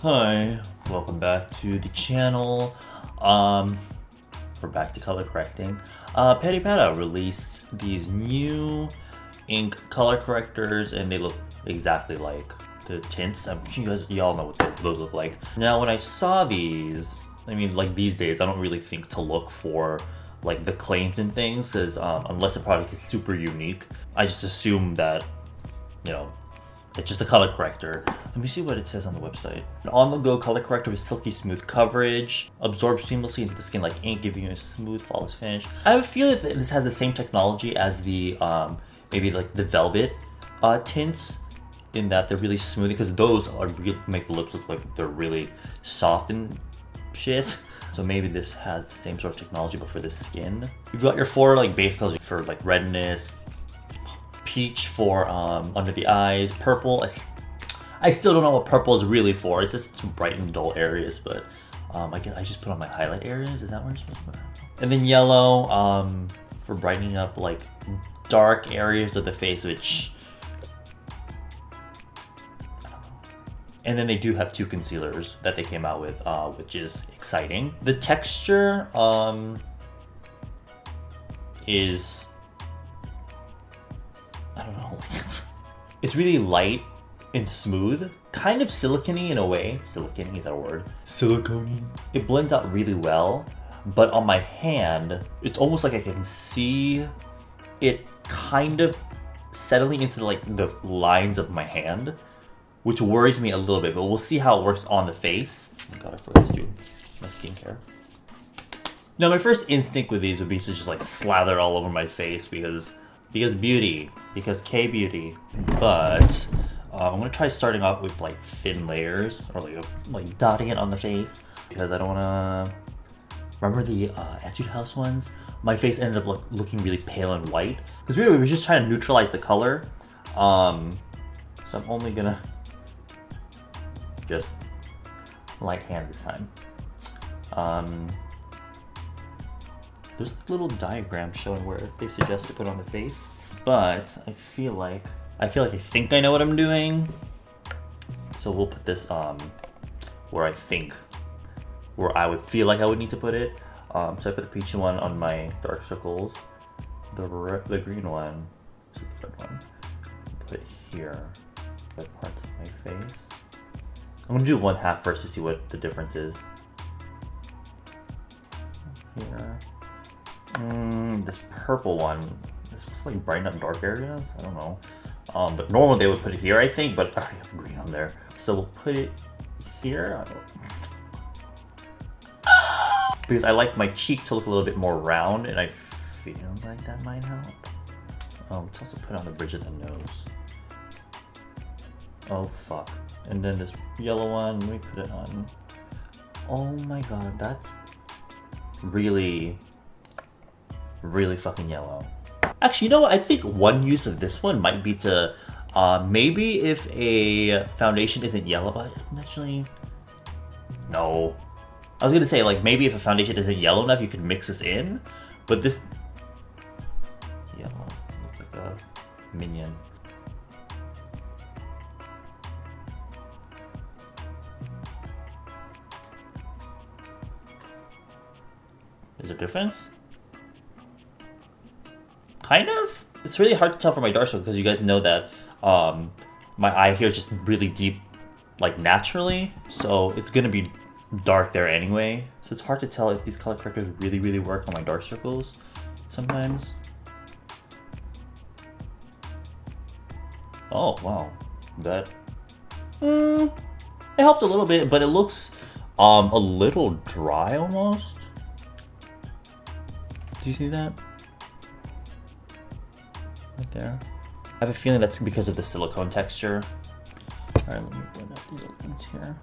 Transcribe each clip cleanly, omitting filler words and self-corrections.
Hi, welcome back to the channel. We're back to color correcting. Peripera released these new ink color correctors and they look exactly like the tints. I'm sure y'all know what those look like. Now when I saw these, I mean like these days I don't really think to look for like the claims and things because unless the product is super unique, I just assume that, you know, it's just a color corrector. Let me see what it says on the website. An on-the-go color corrector with silky smooth coverage, absorbs seamlessly into the skin like ink, giving you a smooth, flawless finish. I have a feeling that this has the same technology as the maybe like the velvet tints, in that they're really smooth because those are really make the lips look like they're really soft and shit. So maybe this has the same sort of technology but for the skin. You've got your four like base colors for like redness, peach for under the eyes, purple. I still don't know what purple is really for. It's just to brighten dull areas, but I guess I just put on my highlight areas. Is that where I'm supposed to put it? And then yellow for brightening up like dark areas of the face, which I don't know. And then they do have two concealers that they came out with, which is exciting. The texture is, I don't know. It's really light and smooth, kind of silicone-y in a way. Silicone, is that a word? Silicone-y. It blends out really well, but on my hand, it's almost like I can see it kind of settling into like the lines of my hand, which worries me a little bit, but we'll see how it works on the face. Oh my god, I forgot to do my skincare. Now, my first instinct with these would be to just like slather it all over my face because beauty, because K-beauty. But I'm gonna try starting off with like thin layers or like dotting it on the face because I don't wanna. Remember the Etude House ones? My face ended up looking really pale and white because really we were just trying to neutralize the color. So I'm only gonna just light hand this time. There's a little diagram showing where they suggest to put on the face, but I feel like I think I know what I'm doing. So we'll put this where I would feel like I would need to put it. So I put the peachy one on my dark circles, the green one, the red one, put it here, red parts of my face. I'm gonna do one half first to see what the difference is. Here. This purple one, this was like brighten up dark areas. I don't know. But normally they would put it here, I think, but I already have green on there. So we'll put it here. Because I like my cheek to look a little bit more round, and I feel like that might help. Let's also put on the bridge of the nose. Oh fuck. And then this yellow one, let me put it on. Oh my god, that's really fucking yellow. Actually, you know what? I think one use of this one might be to maybe if a foundation isn't yellow, but actually, no. I was gonna say like maybe if a foundation isn't yellow enough, you could mix this in, but this yellow looks like a minion. Is there a difference? Kind of. It's really hard to tell from my dark circle because you guys know that my eye here is just really deep, like naturally. So it's gonna be dark there anyway. So it's hard to tell if these color correctors really work on my dark circles sometimes. Oh wow, that it helped a little bit, but it looks a little dry almost. Do you see that? Right there. I have a feeling that's because of the silicone texture. Alright, let me blend out these ones here.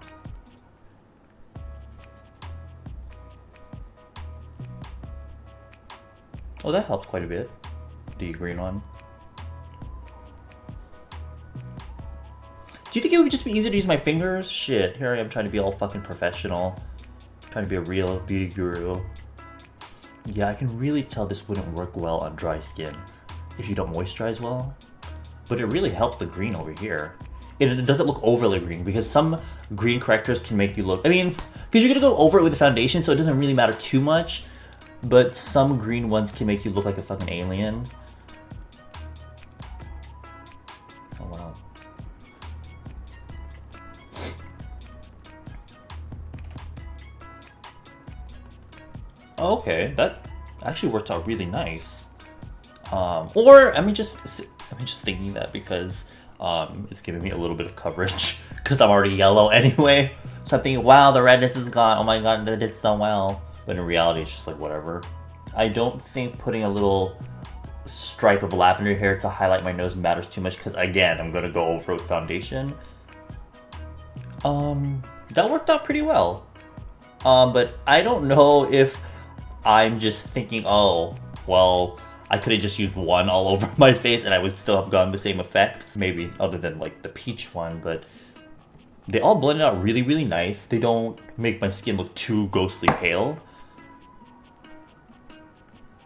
Oh, that helps quite a bit. The green one. Do you think it would just be easier to use my fingers? Shit, here I am trying to be all fucking professional. Trying to be a real beauty guru. Yeah, I can really tell this wouldn't work well on dry skin if you don't moisturize well. But it really helped the green over here. it doesn't look overly green, because some green correctors can make you look, I mean, because you're gonna go over it with the foundation, so it doesn't really matter too much, but some green ones can make you look like a fucking alien. Oh wow. Okay, that actually worked out really nice. Or I'm just thinking that because it's giving me a little bit of coverage because I'm already yellow anyway. So I'm thinking, wow, the redness is gone. Oh my god, that did so well. But in reality, it's just like whatever. I don't think putting a little stripe of lavender here to highlight my nose matters too much because again, I'm gonna go over with foundation. That worked out pretty well. But I don't know if I'm just thinking, oh, well, I could have just used one all over my face and I would still have gotten the same effect. Maybe, other than like the peach one, but they all blended out really, really nice. They don't make my skin look too ghostly pale.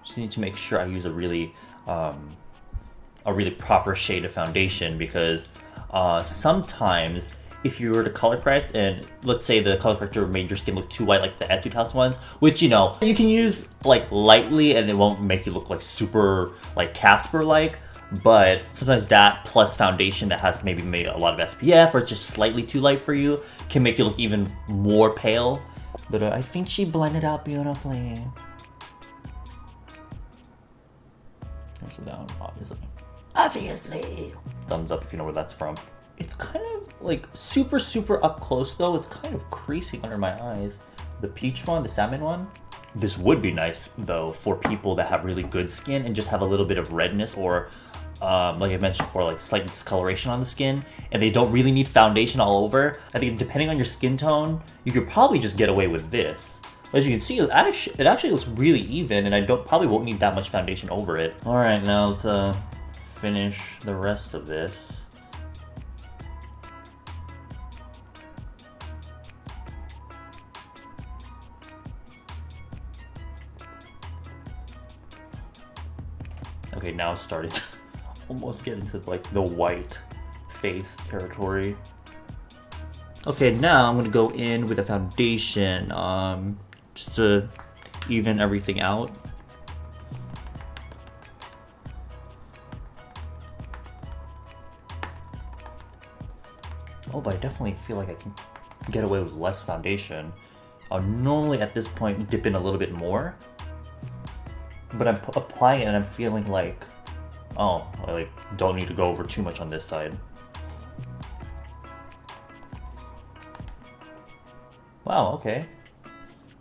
Just need to make sure I use a really proper shade of foundation because sometimes if you were to color correct and let's say the color corrector made your skin look too white like the Etude House ones, which you know, you can use like lightly and it won't make you look like super like Casper-like, but sometimes that plus foundation that has maybe made a lot of SPF or it's just slightly too light for you can make you look even more pale. But I think she blended out beautifully. So down, obviously. Thumbs up if you know where that's from. It's kind of like super, super up close though. It's kind of creasing under my eyes. The peach one, the salmon one. This would be nice though for people that have really good skin and just have a little bit of redness or like I mentioned before, like slight discoloration on the skin and they don't really need foundation all over. I think depending on your skin tone, you could probably just get away with this. As you can see, it actually looks really even and I probably won't need that much foundation over it. All right, now let's finish the rest of this. Okay, now it's starting to almost get into like the white face territory. Okay, now I'm gonna go in with a foundation, just to even everything out. Oh, but I definitely feel like I can get away with less foundation. I'll normally at this point dip in a little bit more. But I'm applying it and I'm feeling like, oh, I like don't need to go over too much on this side. Wow, okay.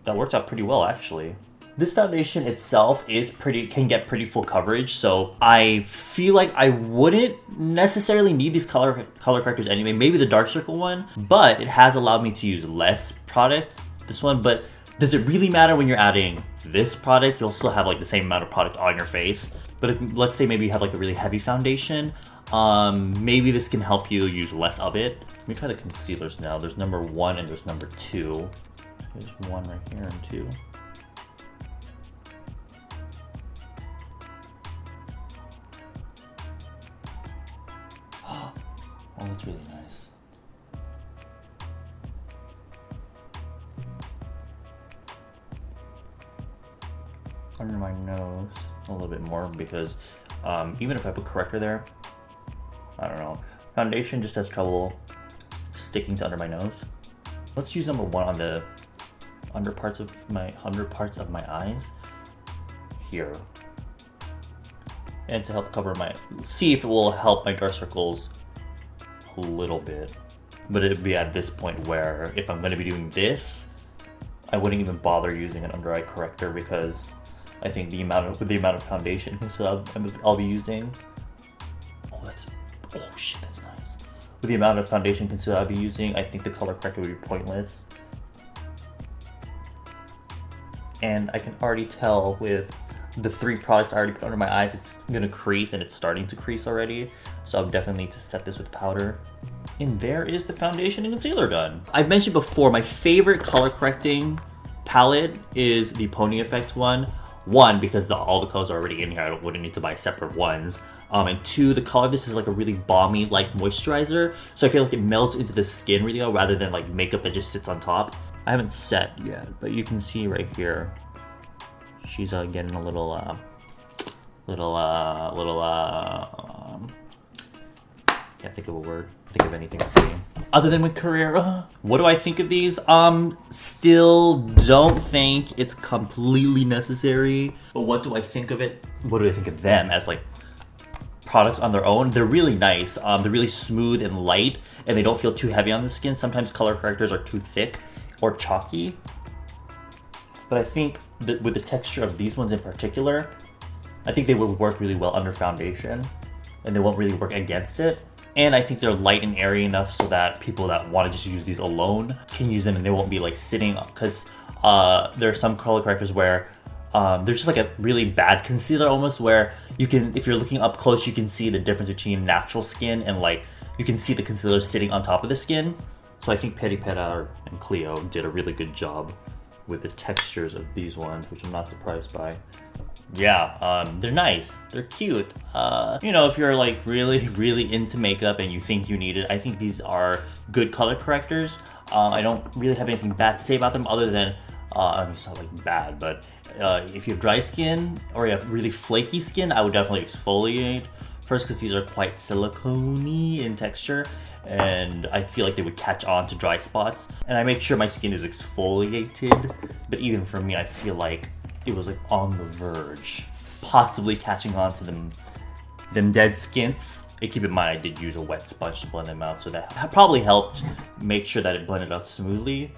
That worked out pretty well actually. This foundation itself can get pretty full coverage, so I feel like I wouldn't necessarily need these color correctors anyway, maybe the dark circle one, but it has allowed me to use less product, this one, but does it really matter when you're adding this product? You'll still have like the same amount of product on your face. But if, let's say maybe you have like a really heavy foundation, maybe this can help you use less of it. Let me try the concealers now. There's number 1 and there's number 2. There's 1 right here and 2. Oh, that's really nice. Under my nose a little bit more because even if I put corrector there, I don't know, foundation just has trouble sticking to under my nose. Let's use number 1 on the under parts of my eyes here, and to help cover see if it will help my dark circles a little bit. But it'd be at this point where if I'm going to be doing this, I wouldn't even bother using an under eye corrector because I think the amount of foundation I'll be using. Oh shit, that's nice. With the amount of foundation concealer I'll be using, I think the color corrector would be pointless. And I can already tell with the 3 products I already put under my eyes, it's gonna crease and it's starting to crease already. So I'll definitely need to set this with powder. And there is the foundation and concealer done. I've mentioned before, my favorite color correcting palette is the Pony Effect one, One, because all the colors are already in here, I wouldn't need to buy separate ones. And two, the color of this is like a really balmy like moisturizer, so I feel like it melts into the skin really well rather than like makeup that just sits on top. I haven't set yet, but you can see right here, she's getting a little can't think of a word. Think of anything funny. Other than with Carrera, what do I think of these? Still don't think it's completely necessary. But what do I think of it? What do I think of them as like products on their own? They're really nice. They're really smooth and light, and they don't feel too heavy on the skin. Sometimes color correctors are too thick or chalky. But I think that with the texture of these ones in particular, I think they would work really well under foundation, and they won't really work against it. And I think they're light and airy enough so that people that want to just use these alone can use them and they won't be like sitting, because there are some color correctors where they're just like a really bad concealer almost, where you can, if you're looking up close, you can see the difference between natural skin and like you can see the concealer sitting on top of the skin. So I think Peripera and Cleo did a really good job with the textures of these ones, which I'm not surprised by. Yeah, they're nice, they're cute. You know, if you're like really into makeup and you think you need it, I think these are good color correctors. I don't really have anything bad to say about them other than, I mean, it's not like bad, but if you have dry skin or you have really flaky skin, I would definitely exfoliate first, because these are quite silicone-y in texture and I feel like they would catch on to dry spots. And I make sure my skin is exfoliated, but even for me, I feel like it was like on the verge, possibly catching on to them dead skins. And keep in mind, I did use a wet sponge to blend them out, so that probably helped make sure that it blended out smoothly.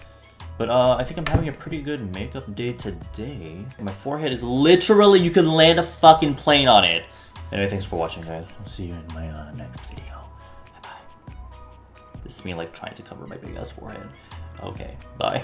But I think I'm having a pretty good makeup day today. My forehead is literally, you can land a fucking plane on it. Anyway, thanks for watching, guys. I'll see you in my next video. Bye-bye. This is me like trying to cover my big ass forehead. Okay, bye.